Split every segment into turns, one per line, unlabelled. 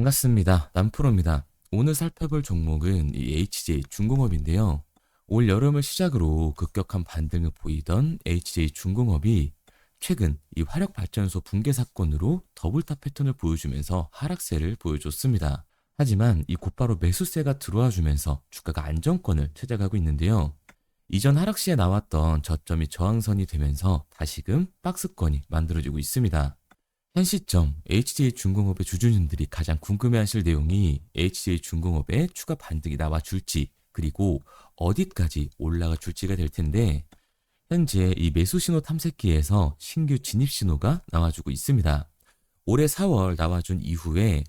반갑습니다. 남프로입니다. 오늘 살펴볼 종목은 이 HJ 중공업인데요. 올 여름을 시작으로 급격한 반등을 보이던 HJ 중공업이 최근 이 화력발전소 붕괴 사건으로 더블탑 패턴을 보여주면서 하락세를 보여줬습니다. 하지만 이 곧바로 매수세가 들어와 주면서 주가가 안정권을 찾아가고 있는데요. 이전 하락시에 나왔던 저점이 저항선이 되면서 다시금 박스권이 만들어지고 있습니다. 현 시점 HJ중공업의 주주님들이 가장 궁금해하실 내용이 HJ중공업의 추가 반등이 나와줄지 그리고 어디까지 올라가 줄지가 될 텐데, 현재 이 매수 신호 탐색기에서 신규 진입 신호가 나와주고 있습니다. 올해 4월 나와준 이후에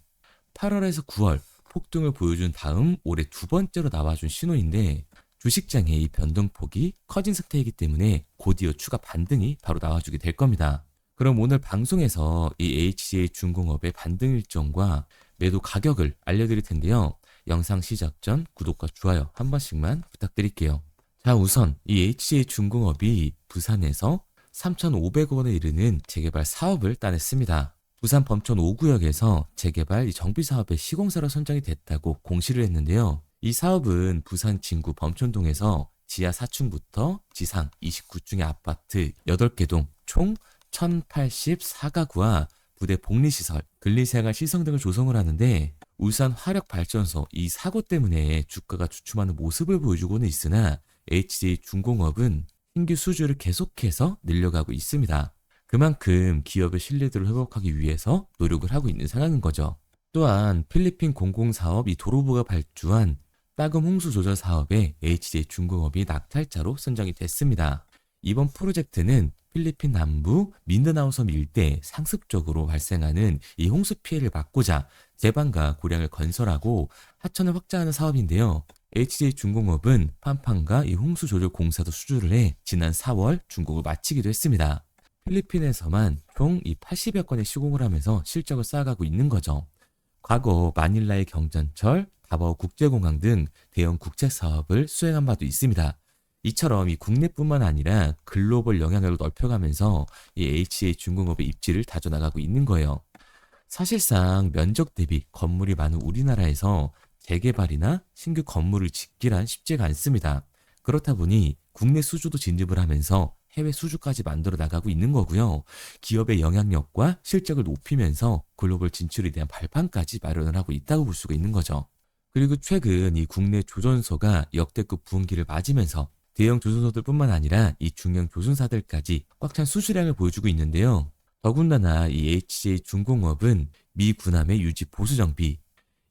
8월에서 9월 폭등을 보여준 다음 올해 두 번째로 나와준 신호인데, 주식장의 이 변동폭이 커진 상태이기 때문에 곧이어 추가 반등이 바로 나와주게 될 겁니다. 그럼 오늘 방송에서 이 HJ중공업의 반등 일정과 매도 가격을 알려드릴 텐데요. 영상 시작 전 구독과 좋아요 한 번씩만 부탁드릴게요. 자, 우선 이 HJ중공업이 부산에서 3,500원에 이르는 재개발 사업을 따냈습니다. 부산 범천 5구역에서 재개발 정비사업의 시공사로 선정이 됐다고 공시를 했는데요. 이 사업은 부산 진구 범천동에서 지하 4층부터 지상 29층의 아파트 8개 동 총 1084가구와 부대 복리시설, 근리생활 시설 등을 조성을 하는데, 울산 화력발전소 이 사고 때문에 주가가 주춤하는 모습을 보여주고는 있으나 HJ중공업은 신규 수주를 계속해서 늘려가고 있습니다. 그만큼 기업의 신뢰도를 회복하기 위해서 노력을 하고 있는 상황인 거죠. 또한 필리핀 공공사업 이 도로부가 발주한 따금 홍수 조절 사업에 HJ중공업이 낙찰자로 선정이 됐습니다. 이번 프로젝트는 필리핀 남부 민다나오 섬 일대에 상습적으로 발생하는 이 홍수 피해를 막고자 제반과 고량을 건설하고 하천을 확장하는 사업인데요. HJ중공업은 판판과 이 홍수 조절 공사도 수주를 해 지난 4월 준공을 마치기도 했습니다. 필리핀에서만 총 이 80여 건의 시공을 하면서 실적을 쌓아가고 있는 거죠. 과거 마닐라의 경전철, 다바오 국제공항 등 대형 국책 사업을 수행한 바도 있습니다. 이처럼 이 국내뿐만 아니라 글로벌 영향력을 넓혀가면서 이 HJ중공업의 입지를 다져나가고 있는 거예요. 사실상 면적 대비 건물이 많은 우리나라에서 재개발이나 신규 건물을 짓기란 쉽지가 않습니다. 그렇다 보니 국내 수주도 진입을 하면서 해외 수주까지 만들어 나가고 있는 거고요. 기업의 영향력과 실적을 높이면서 글로벌 진출에 대한 발판까지 마련을 하고 있다고 볼 수가 있는 거죠. 그리고 최근 이 국내 조선소가 역대급 부흥기를 맞으면서 대형 조선소들뿐만 아니라 이 중형 조선사들까지 꽉 찬 수주량을 보여주고 있는데요. 더군다나 이 HJ중공업은 미 군함의 유지 보수 정비,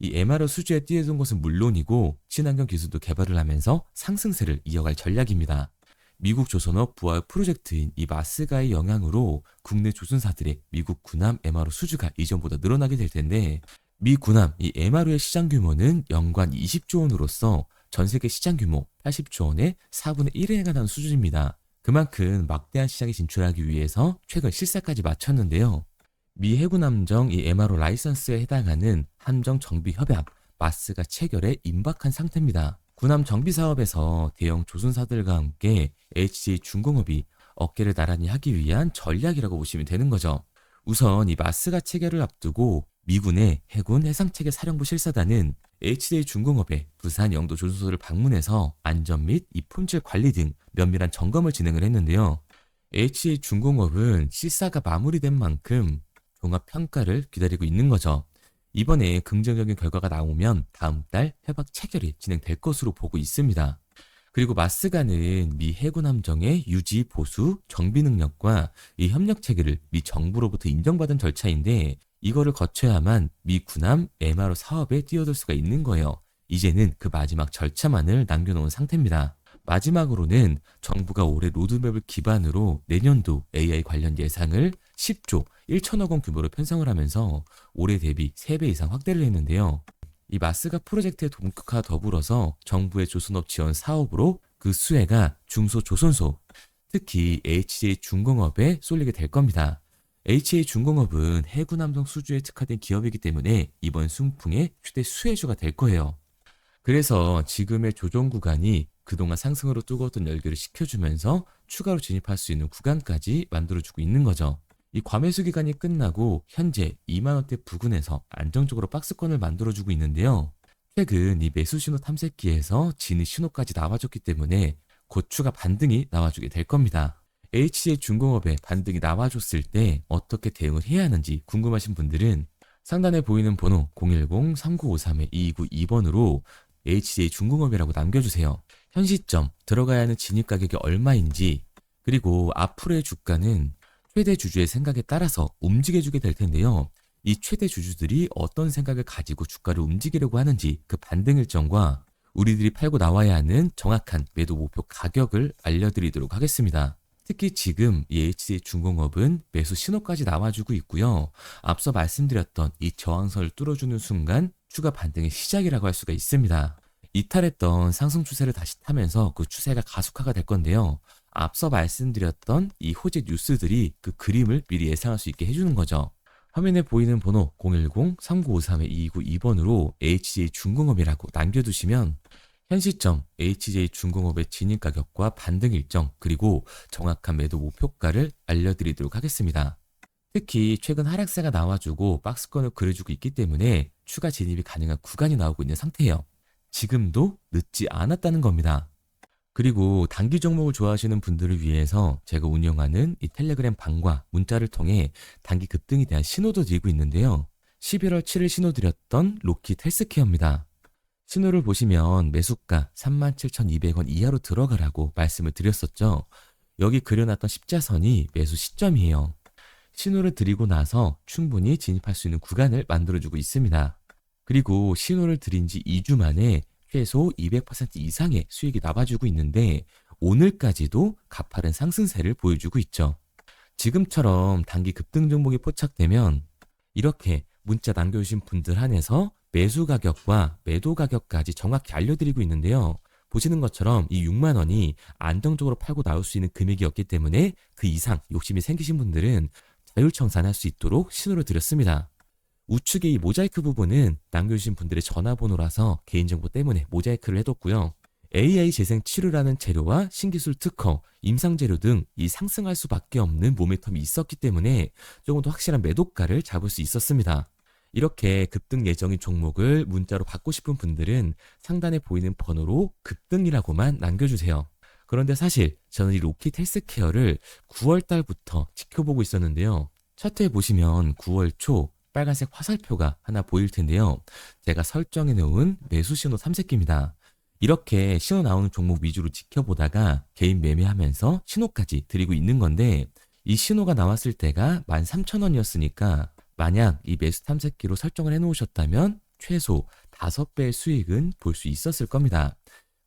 이 MRO 수주에 뛰어든 것은 물론이고 친환경 기술도 개발을 하면서 상승세를 이어갈 전략입니다. 미국 조선업 부활 프로젝트인 이 마스가의 영향으로 국내 조선사들의 미국 군함 MRO 수주가 이전보다 늘어나게 될 텐데, 미 군함 이 MRO의 시장 규모는 연간 20조 원으로서 전 세계 시장 규모 80조 원의 4분의 1에 해당하는 수준입니다. 그만큼 막대한 시장에 진출하기 위해서 최근 실사까지 마쳤는데요. 미 해군 함정 이 MRO 라이선스에 해당하는 함정 정비 협약 마스가 체결에 임박한 상태입니다. 군함 정비 사업에서 대형 조선사들과 함께 HJ중공업이 어깨를 나란히 하기 위한 전략이라고 보시면 되는 거죠. 우선 이 마스가 체결을 앞두고 미군의 해군 해상체계 사령부 실사단은 HJ중공업의 부산 영도 조선소를 방문해서 안전 및 이 품질 관리 등 면밀한 점검을 진행을 했는데요. HJ중공업은 실사가 마무리된 만큼 종합평가를 기다리고 있는 거죠. 이번에 긍정적인 결과가 나오면 다음 달 협약 체결이 진행될 것으로 보고 있습니다. 그리고 마스가는 미 해군 함정의 유지, 보수, 정비 능력과 이 협력 체계를 미 정부로부터 인정받은 절차인데, 이거를 거쳐야만 미 군함 MRO 사업에 뛰어들 수가 있는 거예요. 이제는 그 마지막 절차만을 남겨놓은 상태입니다. 마지막으로는 정부가 올해 로드맵을 기반으로 내년도 AI 관련 예상을 10조 1천억 원 규모로 편성을 하면서 올해 대비 3배 이상 확대를 했는데요. 이 마스가 프로젝트의 본격화 더불어서 정부의 조선업 지원 사업으로 그 수혜가 중소조선소, 특히 HJ중공업에 쏠리게 될 겁니다. HJ중공업은 해군 함정 수주에 특화된 기업이기 때문에 이번 순풍의 최대 수혜주가 될 거예요. 그래서 지금의 조정 구간이 그동안 상승으로 뜨거웠던 열기를 식혀주면서 추가로 진입할 수 있는 구간까지 만들어주고 있는 거죠. 이 과매수 기간이 끝나고 현재 2만 원대 부근에서 안정적으로 박스권을 만들어주고 있는데요. 최근 이 매수 신호 탐색기에서 진입 신호까지 나와줬기 때문에 곧 추가 반등이 나와주게 될 겁니다. HJ 중공업의 반등이 나와줬을 때 어떻게 대응을 해야 하는지 궁금하신 분들은 상단에 보이는 번호 010-3953-2292번으로 HJ 중공업이라고 남겨주세요. 현 시점 들어가야 하는 진입 가격이 얼마인지, 그리고 앞으로의 주가는 최대 주주의 생각에 따라서 움직여주게 될 텐데요. 이 최대 주주들이 어떤 생각을 가지고 주가를 움직이려고 하는지 그 반등 일정과 우리들이 팔고 나와야 하는 정확한 매도 목표 가격을 알려드리도록 하겠습니다. 특히 지금 이 HJ 중공업은 매수 신호까지 나와주고 있고요. 앞서 말씀드렸던 이 저항선을 뚫어주는 순간 추가 반등의 시작이라고 할 수가 있습니다. 이탈했던 상승 추세를 다시 타면서 그 추세가 가속화가 될 건데요. 앞서 말씀드렸던 이 호재 뉴스들이 그 그림을 미리 예상할 수 있게 해주는 거죠. 화면에 보이는 번호 010-3953-2292번으로 HJ 중공업이라고 남겨두시면 현 시점 HJ 중공업의 진입 가격과 반등 일정, 그리고 정확한 매도 목표가를 알려드리도록 하겠습니다. 특히 최근 하락세가 나와주고 박스권을 그려주고 있기 때문에 추가 진입이 가능한 구간이 나오고 있는 상태예요. 지금도 늦지 않았다는 겁니다. 그리고 단기 종목을 좋아하시는 분들을 위해서 제가 운영하는 이 텔레그램 방과 문자를 통해 단기 급등에 대한 신호도 드리고 있는데요. 11월 7일 신호 드렸던 로킷 헬스케어입니다. 신호를 보시면 매수가 37,200원 이하로 들어가라고 말씀을 드렸었죠. 여기 그려놨던 십자선이 매수 시점이에요. 신호를 드리고 나서 충분히 진입할 수 있는 구간을 만들어주고 있습니다. 그리고 신호를 드린 지 2주 만에 최소 200% 이상의 수익이 나와주고 있는데 오늘까지도 가파른 상승세를 보여주고 있죠. 지금처럼 단기 급등 종목이 포착되면 이렇게 문자 남겨주신 분들 한해서 매수 가격과 매도 가격까지 정확히 알려드리고 있는데요. 보시는 것처럼 이 6만 원이 안정적으로 팔고 나올 수 있는 금액이었기 때문에 그 이상 욕심이 생기신 분들은 자율청산할 수 있도록 신호를 드렸습니다. 우측의 이 모자이크 부분은 남겨주신 분들의 전화번호라서 개인정보 때문에 모자이크를 해뒀고요. AI 재생 치료라는 재료와 신기술 특허, 임상재료 등 이 상승할 수밖에 없는 모멘텀이 있었기 때문에 조금 더 확실한 매도가를 잡을 수 있었습니다. 이렇게 급등 예정인 종목을 문자로 받고 싶은 분들은 상단에 보이는 번호로 급등이라고만 남겨주세요. 그런데 사실 저는 이 로킷 헬스케어를 9월 달부터 지켜보고 있었는데요. 차트에 보시면 9월 초 빨간색 화살표가 하나 보일 텐데요. 제가 설정해 놓은 매수 신호 탐색기입니다. 이렇게 신호 나오는 종목 위주로 지켜보다가 개인 매매하면서 신호까지 드리고 있는 건데 이 신호가 나왔을 때가 13,000원이었으니까 만약 이 매수 탐색기로 설정을 해 놓으셨다면 최소 5배의 수익은 볼 수 있었을 겁니다.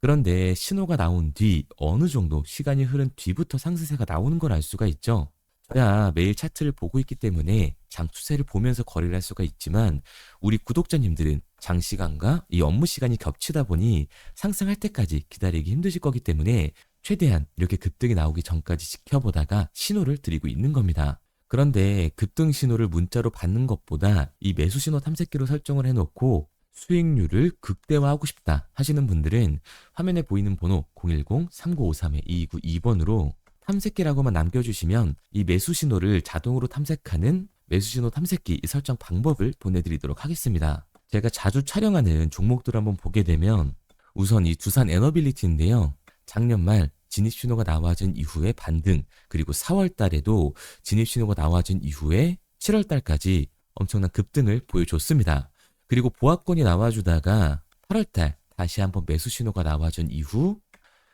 그런데 신호가 나온 뒤 어느 정도 시간이 흐른 뒤부터 상승세가 나오는 걸 알 수가 있죠. 저야 매일 차트를 보고 있기 때문에 장 추세를 보면서 거래를 할 수가 있지만 우리 구독자님들은 장시간과 이 업무 시간이 겹치다 보니 상승할 때까지 기다리기 힘드실 거기 때문에 최대한 이렇게 급등이 나오기 전까지 지켜보다가 신호를 드리고 있는 겁니다. 그런데 급등 신호를 문자로 받는 것보다 이 매수 신호 탐색기로 설정을 해놓고 수익률을 극대화하고 싶다 하시는 분들은 화면에 보이는 번호 010-3953-2292번으로 탐색기라고만 남겨주시면 이 매수 신호를 자동으로 탐색하는 매수 신호 탐색기 설정 방법을 보내드리도록 하겠습니다. 제가 자주 촬영하는 종목들을 한번 보게 되면 우선 이 두산 에너빌리티인데요. 작년 말 진입 신호가 나와준 이후에 반등, 그리고 4월 달에도 진입 신호가 나와준 이후에 7월 달까지 엄청난 급등을 보여줬습니다. 그리고 보합권이 나와주다가 8월 달 다시 한번 매수 신호가 나와준 이후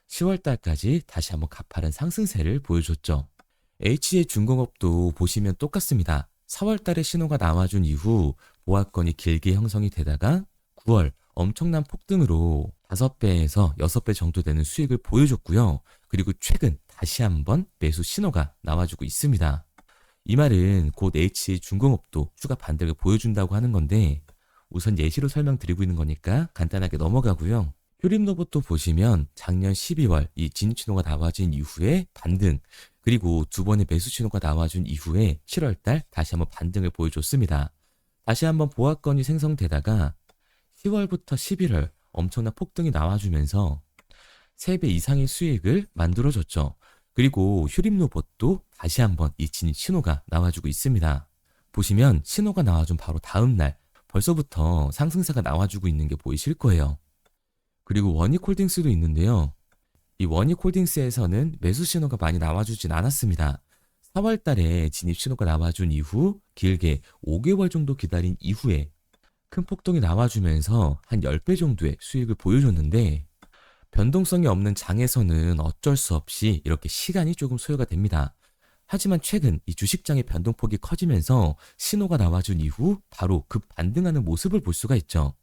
10월 달까지 다시 한번 가파른 상승세를 보여줬죠. HJ 중공업도 보시면 똑같습니다. 4월 달에 신호가 나와준 이후 보합권이 길게 형성이 되다가 9월 엄청난 폭등으로 5배에서 6배 정도 되는 수익을 보여줬고요. 그리고 최근 다시 한번 매수 신호가 나와주고 있습니다. 이 말은 곧 HJ 중공업도 추가 반등을 보여준다고 하는 건데 우선 예시로 설명드리고 있는 거니까 간단하게 넘어가고요. 효림로봇도 보시면 작년 12월 이 진입 신호가 나와준 이후에 반등, 그리고 두 번의 매수 신호가 나와준 이후에 7월 달 다시 한번 반등을 보여줬습니다. 다시 한번 보합권이 생성되다가 10월부터 11월 엄청난 폭등이 나와주면서 3배 이상의 수익을 만들어줬죠. 그리고 휴림 로봇도 다시 한번 이 진입 신호가 나와주고 있습니다. 보시면 신호가 나와준 바로 다음날 벌써부터 상승세가 나와주고 있는 게 보이실 거예요. 그리고 원익홀딩스도 있는데요. 이 원익홀딩스에서는 매수 신호가 많이 나와주진 않았습니다. 4월 달에 진입 신호가 나와준 이후 길게 5개월 정도 기다린 이후에 큰 폭등이 나와주면서 한 10배 정도의 수익을 보여줬는데 변동성이 없는 장에서는 어쩔 수 없이 이렇게 시간이 조금 소요가 됩니다. 하지만 최근 이 주식장의 변동폭이 커지면서 신호가 나와준 이후 바로 급 반등하는 모습을 볼 수가 있죠.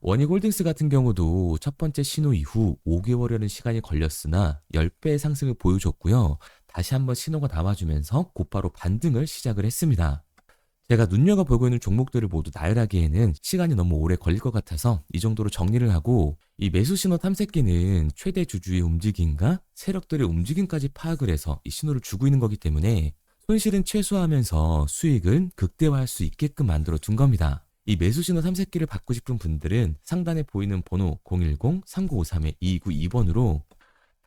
원익홀딩스 같은 경우도 첫 번째 신호 이후 5개월이라는 시간이 걸렸으나 10배의 상승을 보여줬고요. 다시 한번 신호가 나와주면서 곧바로 반등을 시작을 했습니다. 제가 눈여겨보고 있는 종목들을 모두 나열하기에는 시간이 너무 오래 걸릴 것 같아서 이 정도로 정리를 하고 이 매수 신호 탐색기는 최대 주주의 움직임과 세력들의 움직임까지 파악을 해서 이 신호를 주고 있는 거기 때문에 손실은 최소화하면서 수익은 극대화할 수 있게끔 만들어 둔 겁니다. 이 매수 신호 탐색기를 받고 싶은 분들은 상단에 보이는 번호 010-3953-2292번으로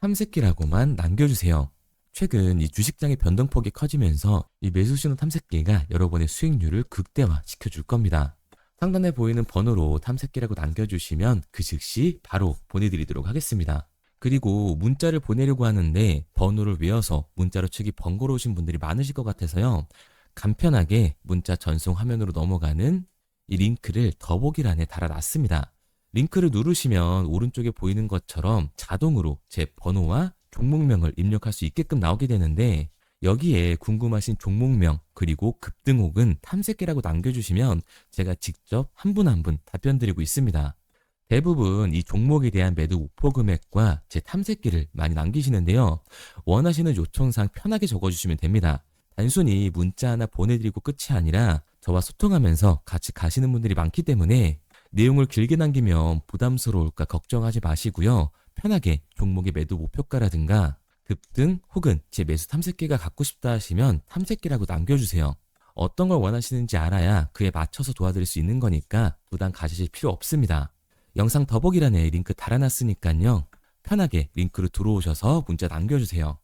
탐색기라고만 남겨주세요. 최근 이 주식장의 변동폭이 커지면서 이 매수 신호 탐색기가 여러분의 수익률을 극대화 시켜줄 겁니다. 상단에 보이는 번호로 탐색기라고 남겨주시면 그 즉시 바로 보내드리도록 하겠습니다. 그리고 문자를 보내려고 하는데 번호를 외워서 문자로 치기 번거로우신 분들이 많으실 것 같아서요. 간편하게 문자 전송 화면으로 넘어가는 이 링크를 더보기란에 달아놨습니다. 링크를 누르시면 오른쪽에 보이는 것처럼 자동으로 제 번호와 종목명을 입력할 수 있게끔 나오게 되는데 여기에 궁금하신 종목명 그리고 급등 혹은 탐색기라고 남겨주시면 제가 직접 한 분 한 분 답변 드리고 있습니다. 대부분 이 종목에 대한 매도 목표 금액과 제 탐색기를 많이 남기시는데요. 원하시는 요청사항 편하게 적어주시면 됩니다. 단순히 문자 하나 보내드리고 끝이 아니라 저와 소통하면서 같이 가시는 분들이 많기 때문에 내용을 길게 남기면 부담스러울까 걱정하지 마시고요. 편하게 종목의 매도 목표가라든가 급등 혹은 제 매수 탐색기가 갖고 싶다 하시면 탐색기라고 남겨주세요. 어떤 걸 원하시는지 알아야 그에 맞춰서 도와드릴 수 있는 거니까 부담 가지실 필요 없습니다. 영상 더보기란에 링크 달아놨으니까요. 편하게 링크로 들어오셔서 문자 남겨주세요.